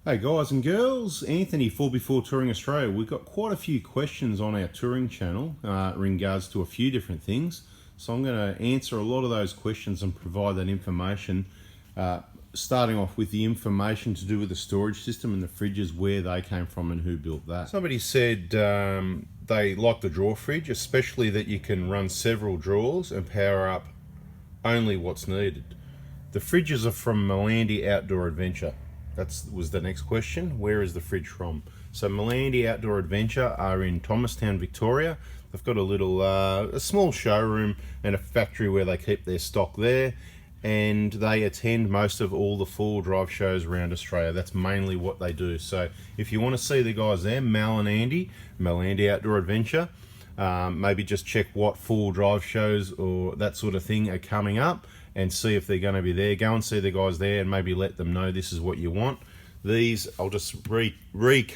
Hey guys and girls, Anthony, 4 Touring Australia. We've got quite a few questions on our touring channel in regards to a few different things. So I'm going to answer a lot of those questions and provide that information, starting off with the information to do with the storage system and the fridges, where they came from and who built that. Somebody said they like the drawer fridge, especially that you can run several drawers and power up only what's needed. The fridges are from Milandi Outdoor Adventure. That was the next question. Where is the fridge from? So Milandi Outdoor Adventure are in Thomastown, Victoria. They've got a little, a small showroom and a factory where they keep their stock there, and they attend most of all the four-wheel drive shows around Australia. That's mainly what they do. So if you want to see the guys there, Mal and Andy, Milandi Outdoor Adventure, maybe just check what four-wheel drive shows or that sort of thing are coming up and see if they're going to be there. Go and see the guys there and maybe let them know this is what you want. These, I'll just revisit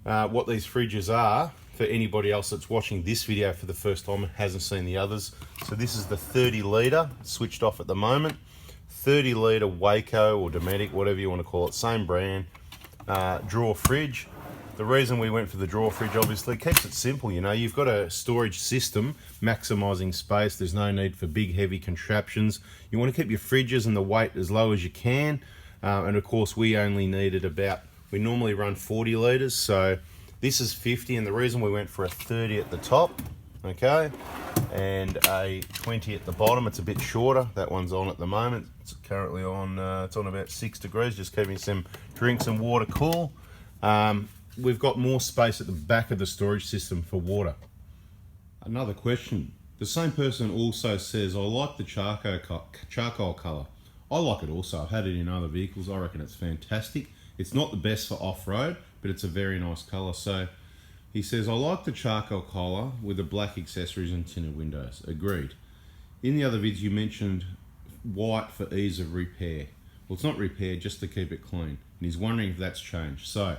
what these fridges are for anybody else that's watching this video for the first time and hasn't seen the others. So this is the 30 litre, switched off at the moment. 30 litre Waco or Dometic, whatever you want to call it, same brand, drawer fridge. The reason we went for the drawer fridge obviously keeps it simple. You know, you've got a storage system maximising space. There's no need for big heavy contraptions. You want to keep your fridges and the weight as low as you can. And of course we only needed we normally run 40 litres, so this is 50, and the reason we went for a 30 at the top, okay, and a 20 at the bottom. It's a bit shorter. That one's on at the moment. It's currently on, it's on about 6 degrees, just keeping some drinks and water cool. We've got more space at the back of the storage system for water. Another question. The same person also says, I like the charcoal colour. I like it also. I've had it in other vehicles. I reckon it's fantastic. It's not the best for off-road, but it's a very nice colour. So he says, I like the charcoal colour with the black accessories and tinted windows. Agreed. In the other vids you mentioned white for ease of repair. Well, it's not repair, just to keep it clean. And he's wondering if that's changed. So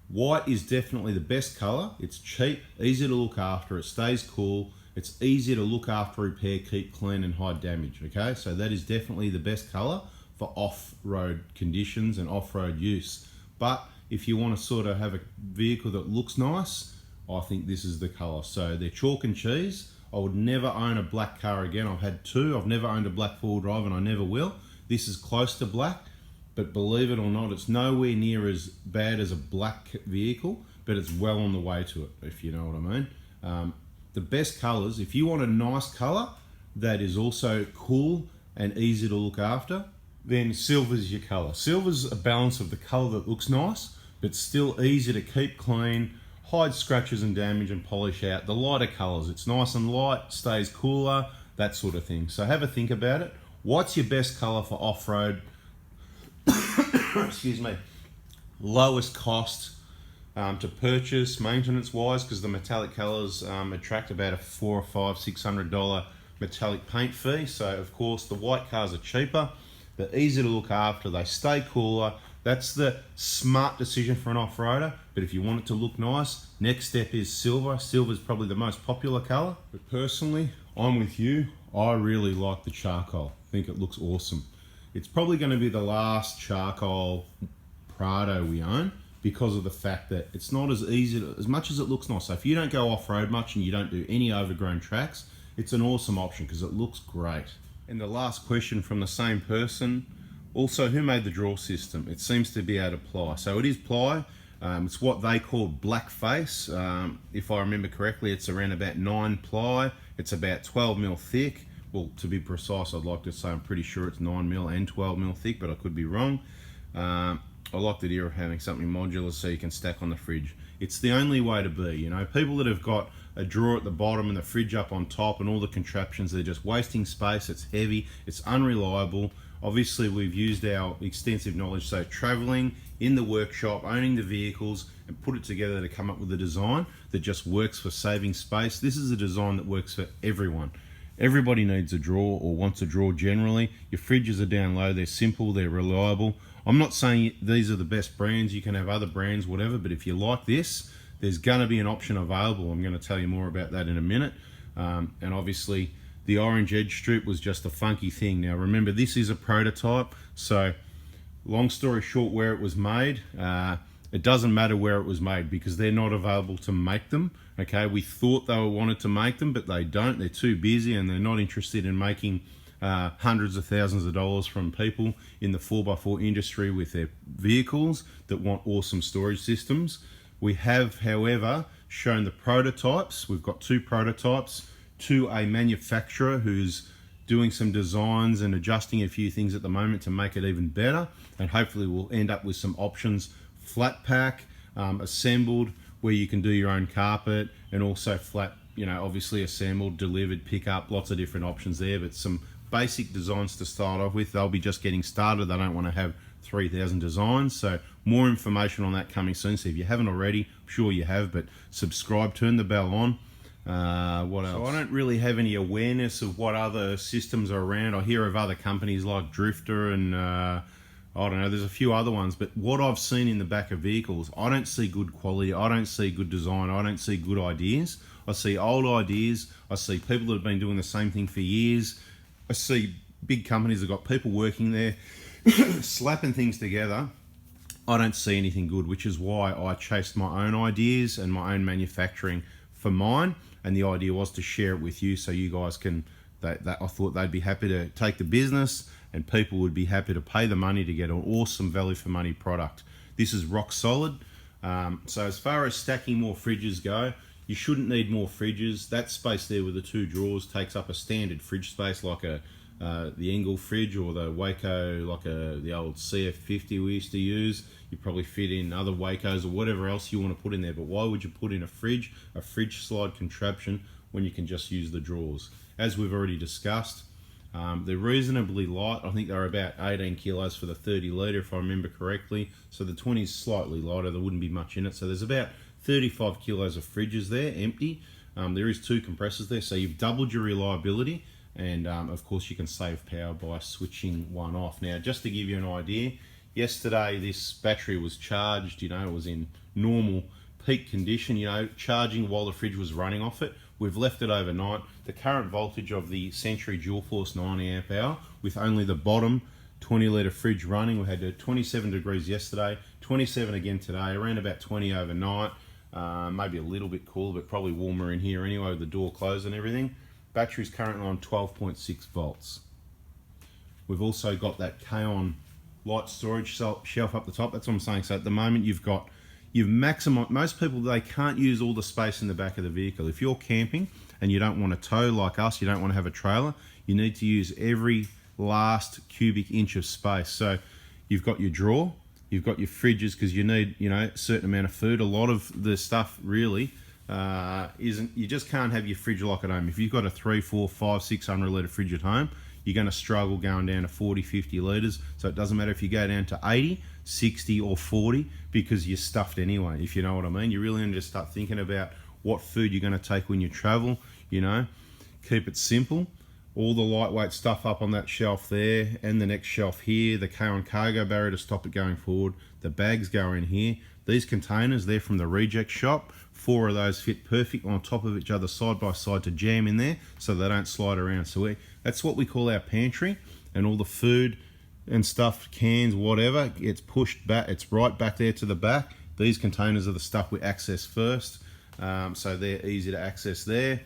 white is definitely the best colour. It's cheap, easy to look after, it stays cool, it's easy to look after, repair, keep clean and hide damage, okay? So that is definitely the best colour for off-road conditions and off-road use. But if you want to sort of have a vehicle that looks nice, I think this is the colour. So they're chalk and cheese. I would never own a black car again. I've had two. I've never owned a black four-wheel drive and I never will. This is close to black. But believe it or not, it's nowhere near as bad as a black vehicle, but it's well on the way to it, if you know what I mean. The best colours, if you want a nice colour that is also cool and easy to look after, then silver's your colour. Silver's a balance of the colour that looks nice, but still easy to keep clean, hide scratches and damage and polish out. The lighter colours, it's nice and light, stays cooler, that sort of thing. So have a think about it. What's your best colour for off-road? Excuse me, lowest cost to purchase maintenance wise, because the metallic colors attract about a $400 or $600 metallic paint fee. So of course the white cars are cheaper, they're easy to look after, they stay cooler. That's the smart decision for an off-roader. But if you want it to look nice, next step is silver. Silver is probably the most popular color, but personally I'm with you. I really like the charcoal. I think it looks awesome. It's probably going to be the last charcoal Prado we own, because of the fact that it's not as easy, as much as it looks nice. So if you don't go off-road much and you don't do any overgrown tracks, it's an awesome option because it looks great. And the last question from the same person, also, who made the drawer system? It seems to be out of ply. So it is ply. It's what they call black face. If I remember correctly, it's around about 9 ply. It's about 12 mil thick. Well, to be precise, I'd like to say I'm pretty sure it's 9 mil and 12 mil thick, but I could be wrong. I like the idea of having something modular so you can stack on the fridge. It's the only way to be, you know. People that have got a drawer at the bottom and the fridge up on top and all the contraptions, they're just wasting space. It's heavy, it's unreliable. Obviously, we've used our extensive knowledge, so traveling in the workshop, owning the vehicles, and put it together to come up with a design that just works for saving space. This is a design that works for everyone. Everybody needs a drawer or wants a drawer generally. Your fridges are down low, they're simple, they're reliable. I'm not saying these are the best brands, you can have other brands, whatever, but if you like this, there's gonna be an option available. I'm gonna tell you more about that in a minute. And obviously, the orange edge strip was just a funky thing. Now remember, this is a prototype, so Long story short, where it was made, it doesn't matter where it was made because they're not available to make them. Okay, we thought they wanted to make them, but they don't. They're too busy and they're not interested in making hundreds of thousands of dollars from people in the 4x4 industry with their vehicles that want awesome storage systems. We have, however, shown the prototypes. We've got 2 prototypes to a manufacturer who's doing some designs and adjusting a few things at the moment to make it even better, and hopefully we'll end up with some options, flat pack, assembled, where you can do your own carpet, and also flat, you know, obviously assembled, delivered, pick up, lots of different options there, but some basic designs to start off with. They'll be just getting started. They don't want to have 3,000 designs, so more information on that coming soon. So if you haven't already, I'm sure you have, but subscribe, turn the bell on. What else? So I don't really have any awareness of what other systems are around. I hear of other companies like Drifter and I don't know, there's a few other ones, but what I've seen in the back of vehicles, I don't see good quality, I don't see good design, I don't see good ideas. I see old ideas, I see people that have been doing the same thing for years. I see big companies that got people working there slapping things together. I don't see anything good, which is why I chased my own ideas and my own manufacturing for mine, and the idea was to share it with you so you guys can, I thought they'd be happy to take the business and people would be happy to pay the money to get an awesome value for money product. This is rock solid. So as far as stacking more fridges go, you shouldn't need more fridges. That space there with the 2 drawers takes up a standard fridge space like the Engel fridge or the Waco, like the old CF50 we used to use. You probably fit in other Wacos or whatever else you want to put in there, but why would you put in a fridge slide contraption when you can just use the drawers? As we've already discussed, they're reasonably light. I think they're about 18 kilos for the 30 litre if I remember correctly, so the 20 is slightly lighter, there wouldn't be much in it, so there's about 35 kilos of fridges there empty. There is 2 compressors there, so you've doubled your reliability, and of course you can save power by switching one off. Now, just to give you an idea, yesterday this battery was charged, you know, it was in normal peak condition, you know, charging while the fridge was running off it. We've left it overnight. The current voltage of the Century Dual Force 90 amp hour with only the bottom 20 litre fridge running, we had 27 degrees yesterday, 27 again today, around about 20 overnight, maybe a little bit cooler, but probably warmer in here anyway with the door closed and everything. Battery's currently on 12.6 volts. We've also got that K-On light storage shelf up the top. That's what I'm saying. So at the moment you've maximized, most people, they can't use all the space in the back of the vehicle. If you're camping and you don't want to tow like us, you don't want to have a trailer, you need to use every last cubic inch of space. So you've got your drawer, you've got your fridges because you need, you know, a certain amount of food. A lot of the stuff really isn't, you just can't have your fridge like at home. If you've got a 3, 4, 5, 600 litre fridge at home, you're going to struggle going down to 40, 50 litres. So it doesn't matter if you go down to 80, 60 or 40 because you're stuffed anyway, if you know what I mean. You really need to start thinking about what food you're going to take when you travel, you know. Keep it simple. All the lightweight stuff up on that shelf there and the next shelf here, the K-On cargo barrier to stop it going forward. The bags go in here. These containers, they're from the reject shop. 4 of those fit perfect on top of each other side by side to jam in there so they don't slide around. So that's what we call our pantry, and all the food and stuff, cans, whatever, gets pushed back. It's right back there to the back. These containers are the stuff we access first, so they're easy to access there.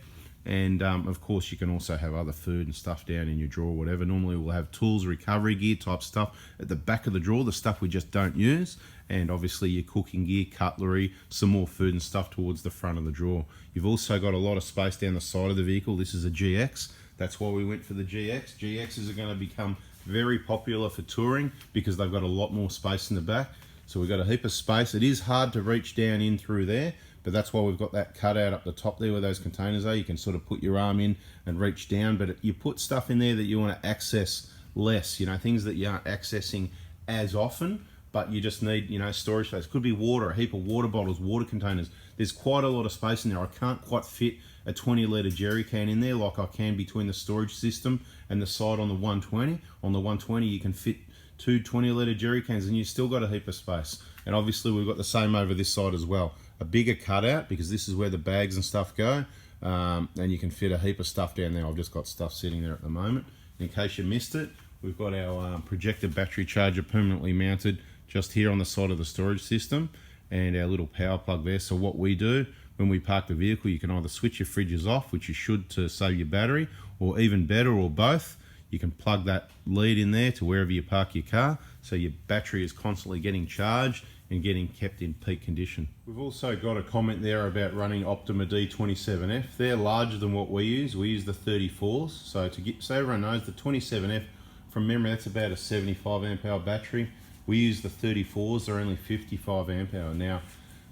And of course you can also have other food and stuff down in your drawer, whatever. Normally we'll have tools, recovery gear type stuff at the back of the drawer, the stuff we just don't use, and obviously your cooking gear, cutlery, some more food and stuff towards the front of the drawer. You've also got a lot of space down the side of the vehicle. This is a GX, that's why we went for the GX. GXs are going to become very popular for touring because they've got a lot more space in the back. So we've got a heap of space. It is hard to reach down in through there, but that's why we've got that cutout up the top there where those containers are. You can sort of put your arm in and reach down, but you put stuff in there that you want to access less, you know, things that you aren't accessing as often, but you just need, you know, storage space. Could be water, a heap of water bottles, water containers. There's quite a lot of space in there. I can't quite fit a 20 litre jerry can in there like I can between the storage system and the side on the 120. On the 120 you can fit 2 20 litre jerry cans and you've still got a heap of space. And obviously we've got the same over this side as well. A bigger cutout because this is where the bags and stuff go, and you can fit a heap of stuff down there. I've just got stuff sitting there at the moment. In case you missed it, we've got our projector battery charger permanently mounted just here on the side of the storage system, and our little power plug there. So what we do when we park the vehicle, you can either switch your fridges off, which you should to save your battery, or even better, or both, you can plug that lead in there to wherever you park your car, so your battery is constantly getting charged and getting kept in peak condition. We've also got a comment there about running Optima D27F. They're larger than what we use. We use the 34s. So so everyone knows, the 27F, from memory, that's about a 75 amp hour battery. We use the 34s, they're only 55 amp hour. Now,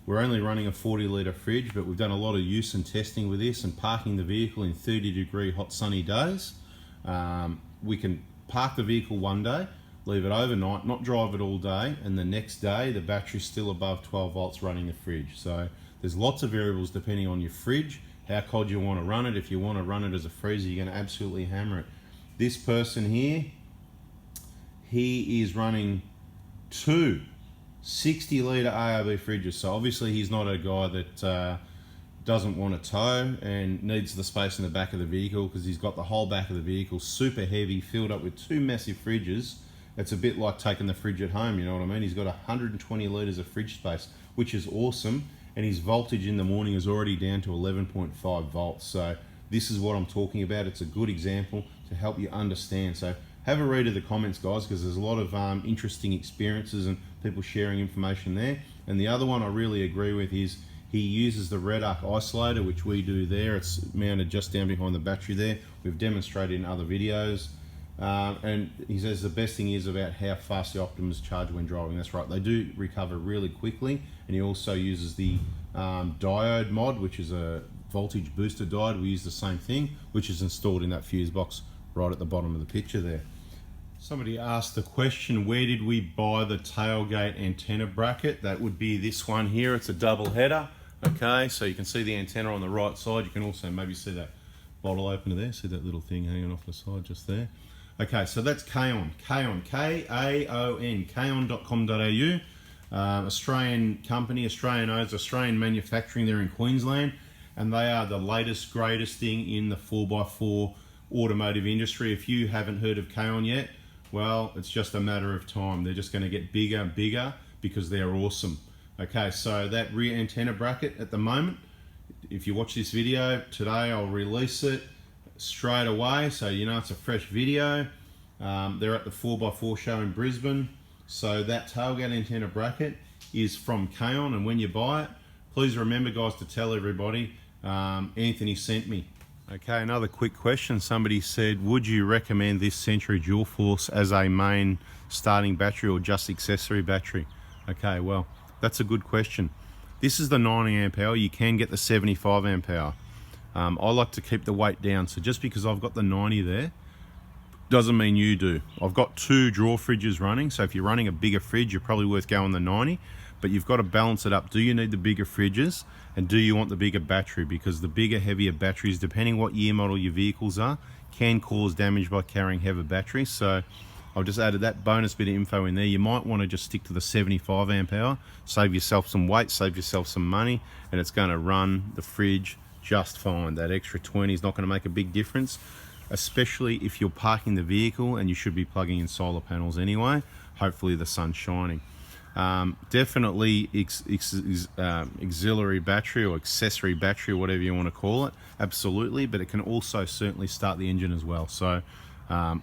we're only running a 40 litre fridge, but we've done a lot of use and testing with this and parking the vehicle in 30-degree hot sunny days. We can park the vehicle one day, leave it overnight, not drive it all day, and the next day the battery's still above 12 volts running the fridge. So there's lots of variables depending on your fridge, how cold you want to run it. If you want to run it as a freezer, you're going to absolutely hammer it. This person here, he is running two 60 litre ARB fridges. So obviously he's not a guy that doesn't want to tow and needs the space in the back of the vehicle, because he's got the whole back of the vehicle super heavy, filled up with two massive fridges. It's a bit like taking the fridge at home, you know what I mean? He's got 120 litres of fridge space, which is awesome, and his voltage in the morning is already down to 11.5 volts. So this is what I'm talking about. It's a good example to help you understand. So have a read of the comments, guys, because there's a lot of interesting experiences and people sharing information there. And the other one I really agree with is he uses the red arc isolator, which we do there. It's mounted just down behind the battery there. We've demonstrated in other videos. And he says the best thing is about how fast the Optimas charge when driving. That's right, they do recover really quickly. And he also uses the diode mod, which is a voltage booster diode. We use the same thing, which is installed in that fuse box right at the bottom of the picture there. Somebody asked the question, where did we buy the tailgate antenna bracket? That would be this one here. It's a double header. Okay, so you can see the antenna on the right side. You can also maybe see that bottle opener there. See that little thing hanging off the side just there. Okay, so that's Kaon, K-A-O-N, kaon.com.au. Australian company, Australian owners, Australian manufacturing there in Queensland, and they are the latest, greatest thing in the 4x4 automotive industry. If you haven't heard of Kaon yet, well, it's just a matter of time. They're just going to get bigger and bigger because they're awesome. Okay, so that rear antenna bracket at the moment, if you watch this video today, I'll release it straight away, so you know it's a fresh video. They're at the 4x4 show in Brisbane. So that tailgate antenna bracket is from Kaon, and when you buy it, please remember, guys, to tell everybody Anthony sent me. Okay, another quick question. Somebody said, would you recommend this Century Dual Force as a main starting battery or just accessory battery? Okay, well, that's a good question. This is the 90 amp hour. You can get the 75 amp hour. I like to keep the weight down, so just because I've got the 90 there doesn't mean you do. I've got two drawer fridges running, so if you're running a bigger fridge, you're probably worth going the 90, but you've got to balance it up. Do you need the bigger fridges, and do you want the bigger battery? Because the bigger, heavier batteries, depending what year model your vehicles are, can cause damage by carrying heavy batteries. So I've just added that bonus bit of info in there. You might want to just stick to the 75 amp hour, save yourself some weight, save yourself some money, and it's going to run the fridge just fine. That extra 20 is not going to make a big difference, especially if you're parking the vehicle, and you should be plugging in solar panels anyway. Hopefully the sun's shining. Definitely auxiliary battery or accessory battery, whatever you want to call it, absolutely, but it can also certainly start the engine as well. So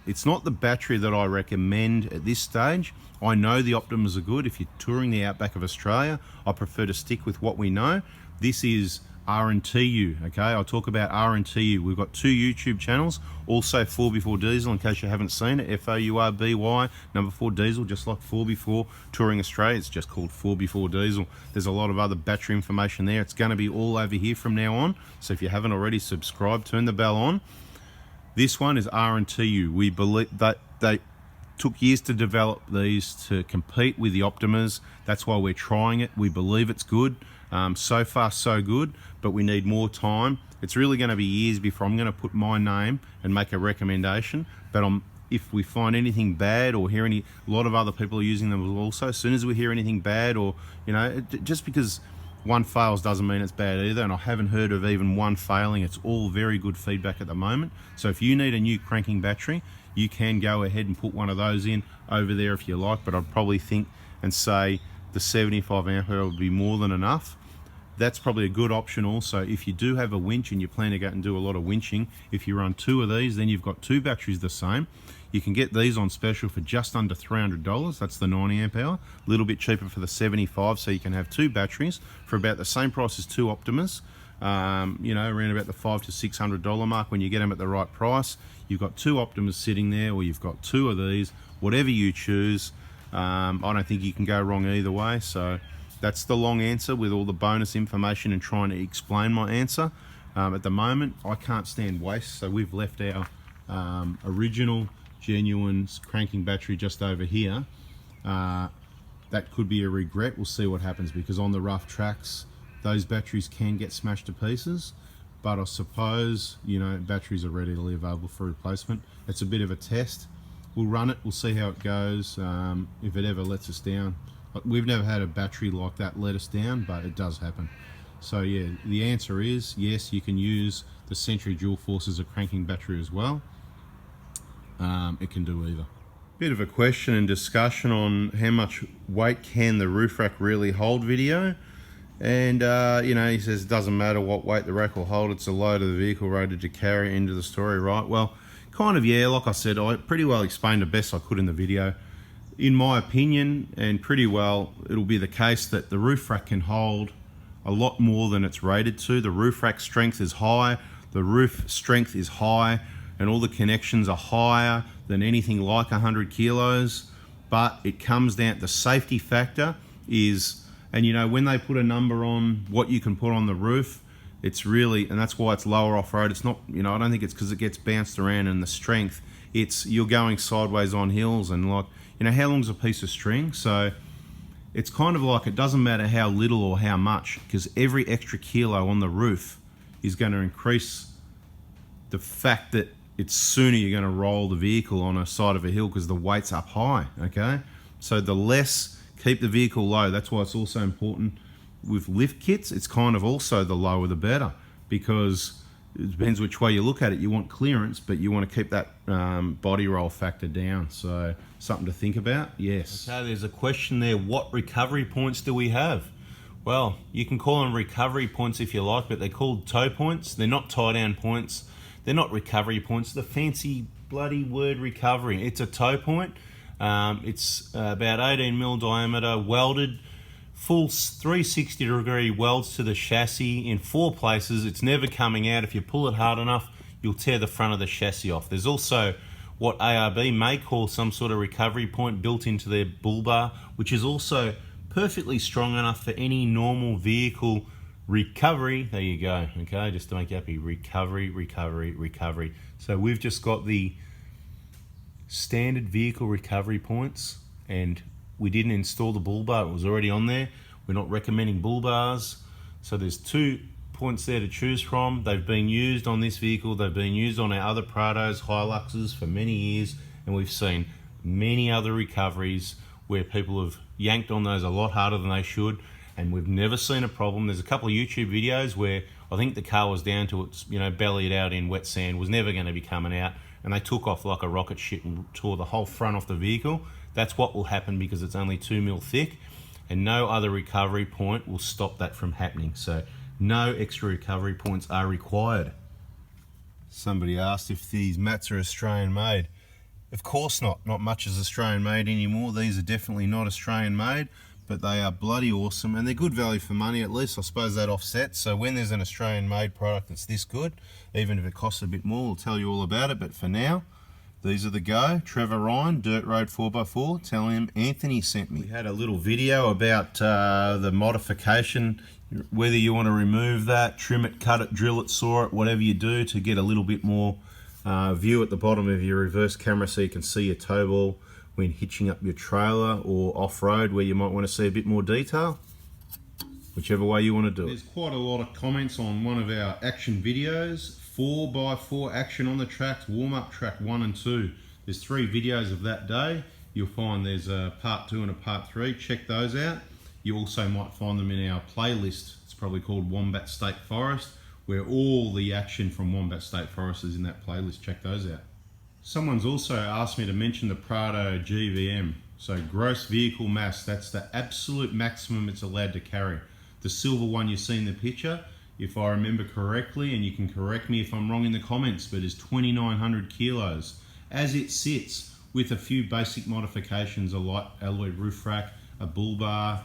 it's not the battery that I recommend at this stage. I know the Optimas are good. If you're touring the outback of Australia, I prefer to stick with what we know. This is R&TU, okay? I'll talk about R&TU. We've got two YouTube channels, also 4x4 Diesel, in case you haven't seen it, FOURBY, number 4 Diesel, just like 4x4 Touring Australia. It's just called 4x4 Diesel. There's a lot of other battery information there. It's going to be all over here from now on, so if you haven't already, subscribe, turn the bell on. This one is R&TU. We believe that they took years to develop these to compete with the Optimas. That's why we're trying it. We believe it's good. So far so good, but we need more time. It's really going to be years before I'm going to put my name and make a recommendation, but if we find anything bad or hear a lot of other people are using them also, as soon as we hear anything bad, or you know, just because one fails doesn't mean it's bad either, and I haven't heard of even one failing. It's all very good feedback at the moment. So if you need a new cranking battery, you can go ahead and put one of those in over there if you like, but I'd probably think and say the 75 amp hour would be more than enough. That's probably a good option also if you do have a winch and you plan to go out and do a lot of winching. If you run 2 of these, then you've got 2 batteries the same. You can get these on special for just under $300. That's the 90 amp hour. A little bit cheaper for the 75, so you can have 2 batteries for about the same price as 2 Optimas. You know, around about the $500 to $600 mark when you get them at the right price. You've got 2 Optimas sitting there, or you've got 2 of these, whatever you choose. I don't think you can go wrong either way. So that's the long answer with all the bonus information and trying to explain my answer. At the moment, I can't stand waste, so we've left our original genuine cranking battery just over here. That could be a regret. We'll see what happens, because on the rough tracks, those batteries can get smashed to pieces. But I suppose, you know, batteries are readily available for replacement. It's a bit of a test. We'll run it, we'll see how it goes. If it ever lets us down. We've never had a battery like that let us down, but it does happen. So yeah, the answer is yes, you can use the Century Dual Force as a cranking battery as well. It can do either. Bit of a question and discussion on how much weight can the roof rack really hold video. And you know, he says it doesn't matter what weight the rack will hold, it's a load of the vehicle rated to carry. Into the story, right? Well, kind of, yeah, like I said, I pretty well explained the best I could in the video. In my opinion, and pretty well, it'll be the case that the roof rack can hold a lot more than it's rated to. The roof rack strength is high, the roof strength is high, and all the connections are higher than anything like 100 kilos. But it comes down, the safety factor is, and you know, when they put a number on what you can put on the roof, it's really, and that's why it's lower off-road. It's not, you know, I don't think it's because it gets bounced around and the strength. It's, you're going sideways on hills, and like, you know, how long's a piece of string? So it's kind of like, it doesn't matter how little or how much, because every extra kilo on the roof is going to increase the fact that it's sooner you're going to roll the vehicle on a side of a hill because the weight's up high, okay? So the less, keep the vehicle low. That's why it's also important with lift kits. It's kind of also the lower the better, because it depends which way you look at it. You want clearance, but you want to keep that body roll factor down. So something to think about, yes. Okay, there's a question there. What recovery points do we have? Well, you can call them recovery points if you like, but they're called tow points. They're not tie down points. They're not recovery points. The fancy bloody word recovery. It's a tow point. It's about 18 mil diameter, welded, full 360 degree welds to the chassis in 4 places. It's never coming out. If you pull it hard enough, you'll tear the front of the chassis off. There's also what ARB may call some sort of recovery point built into their bull bar, which is also perfectly strong enough for any normal vehicle recovery. There you go, okay, just to make you happy. Recovery, recovery, recovery. So we've just got the standard vehicle recovery points, and we didn't install the bull bar. It was already on there. We're not recommending bull bars. So there's 2 points there to choose from. They've been used on this vehicle. They've been used on our other Prados, Hiluxes for many years, and we've seen many other recoveries where people have yanked on those a lot harder than they should, and we've never seen a problem. There's a couple of YouTube videos where I think the car was down to its, you know, bellied out in wet sand, was never going to be coming out, and they took off like a rocket ship and tore the whole front off the vehicle. That's what will happen because it's only 2 mil thick, and no other recovery point will stop that from happening. So no extra recovery points are required. Somebody asked if these mats are Australian made. Of course not. Not much is Australian made anymore. These are definitely not Australian made, but they are bloody awesome, and they're good value for money. At least I suppose that offsets. So when there's an Australian made product that's this good, even if it costs a bit more, we'll tell you all about it. But for now, these are the go. Trevor Ryan, Dirt Road 4x4, tell him Anthony sent me. We had a little video about the modification, whether you want to remove that, trim it, cut it, drill it, saw it, whatever you do to get a little bit more view at the bottom of your reverse camera so you can see your tow ball when hitching up your trailer, or off-road where you might want to see a bit more detail. Whichever way you want to do it. There's quite a lot of comments on one of our action videos, 4x4 action on the tracks, warm-up track 1 and 2. There's 3 videos of that day. You'll find there's a part 2 and a part 3. Check those out. You also might find them in our playlist. It's probably called Wombat State Forest, where all the action from Wombat State Forest is in that playlist. Check those out. Someone's also asked me to mention the Prado GVM. So gross vehicle mass, that's the absolute maximum it's allowed to carry. The silver one you see in the picture, if I remember correctly, and you can correct me if I'm wrong in the comments, but is 2,900 kilos. As it sits, with a few basic modifications, a light alloy roof rack, a bull bar,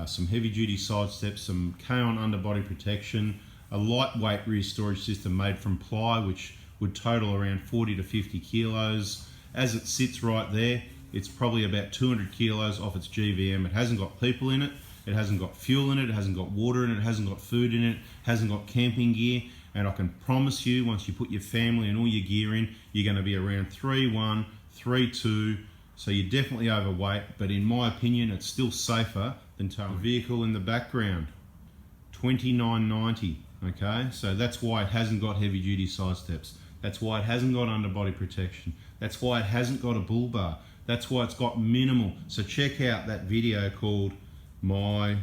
some heavy duty side steps, some K-on underbody protection, a lightweight rear storage system made from ply, which would total around 40 to 50 kilos. As it sits right there, it's probably about 200 kilos off its GVM. It hasn't got people in it, it hasn't got fuel in it, it hasn't got water in it, it hasn't got food in it, hasn't got camping gear, and I can promise you, once you put your family and all your gear in, you're going to be around 3'1", 3'2", so you're definitely overweight, but in my opinion, it's still safer than towing. The vehicle in the background, $29.90, okay? So that's why it hasn't got heavy duty side steps. That's why it hasn't got underbody protection. That's why it hasn't got a bull bar. That's why it's got minimal. So check out that video called My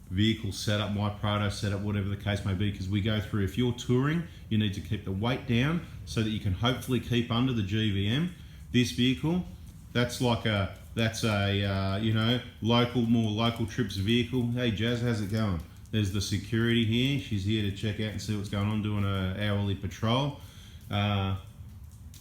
Vehicle Setup, My Prado Setup, whatever the case may be, because we go through, if you're touring, you need to keep the weight down so that you can hopefully keep under the GVM. This vehicle, that's a you know, more local trips vehicle. Hey Jazz, how's it going? There's the security here. She's here to check out and see what's going on, doing an hourly patrol.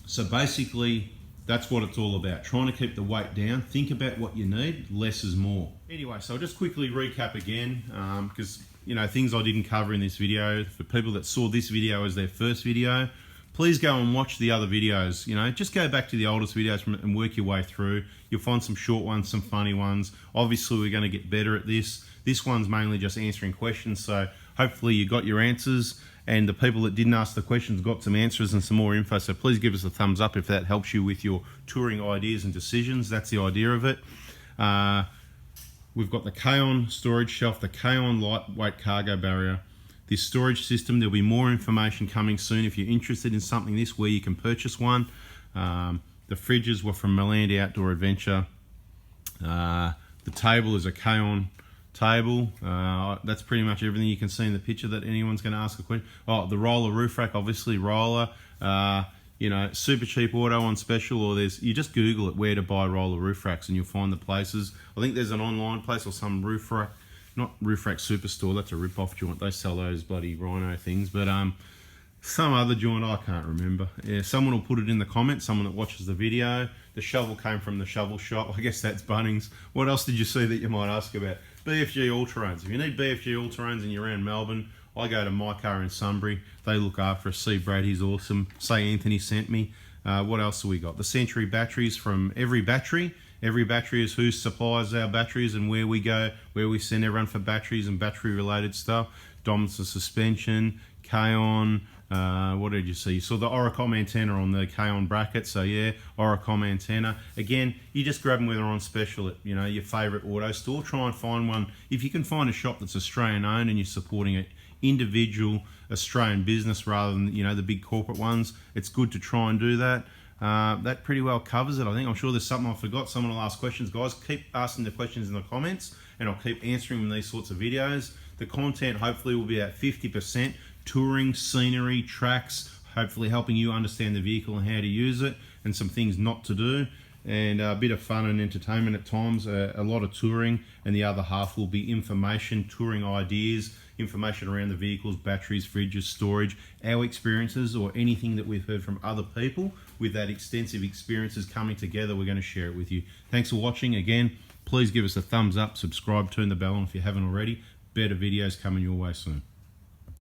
So basically, that's what it's all about, trying to keep the weight down. Think about what you need, less is more. Anyway, so I'll just quickly recap again, because you know, things I didn't cover in this video. For people that saw this video as their first video, please go and watch the other videos. You know, just go back to the oldest videos and work your way through. You'll find some short ones, some funny ones. Obviously, we're going to get better at this. This one's mainly just answering questions, so hopefully you got your answers, and the people that didn't ask the questions got some answers and some more info. So please give us a thumbs up if that helps you with your touring ideas and decisions. That's the idea of it. We've got the K-on storage shelf, the K-on lightweight cargo barrier. This storage system, there'll be more information coming soon. If you're interested in something this, where you can purchase one. The fridges were from Milandi Outdoor Adventure. The table is a K-on table. That's pretty much everything you can see in the picture that anyone's going to ask a question. Oh, the roller roof rack, obviously roller. You know, super cheap auto on special, or you just Google it, where to buy roller roof racks, and you'll find the places. I think there's an online place or some roof rack, not Roof Rack Superstore, that's a rip-off joint. They sell those bloody rhino things, but some other joint, I can't remember. Yeah, someone will put it in the comments, someone that watches the video. The shovel came from the shovel shop. I guess that's Bunnings. What else did you see that you might ask about? BFG all-terrains. If you need BFG all-terrains and you're around Melbourne, I go to My Car in Sunbury. They look after us. See Brad, he's awesome. Say Anthony sent me. What else have we got? The Century batteries from Every Battery. Every Battery is who supplies our batteries, and where we go, where we send everyone for batteries and battery related stuff. Dom's suspension, K-on, what did you see? You saw the Oricom antenna on the K-on bracket, so yeah, Oricom antenna. Again, you just grab them whether on special at, you know, your favourite auto store. Try and find one. If you can find a shop that's Australian owned and you're supporting an individual Australian business rather than, you know, the big corporate ones, it's good to try and do that. That pretty well covers it, I think. I'm sure there's something I forgot. Someone will ask questions. Guys, keep asking the questions in the comments, and I'll keep answering them in these sorts of videos. The content hopefully will be at 50% touring, scenery, tracks, hopefully helping you understand the vehicle and how to use it, and some things not to do, and a bit of fun and entertainment at times, a lot of touring, and the other half will be information, touring ideas, information around the vehicles, batteries, fridges, storage, our experiences, or anything that we've heard from other people with that extensive experiences coming together. We're going to share it with you. Thanks for watching. Again, please give us a thumbs up, subscribe, turn the bell on if you haven't already. Better videos coming your way soon.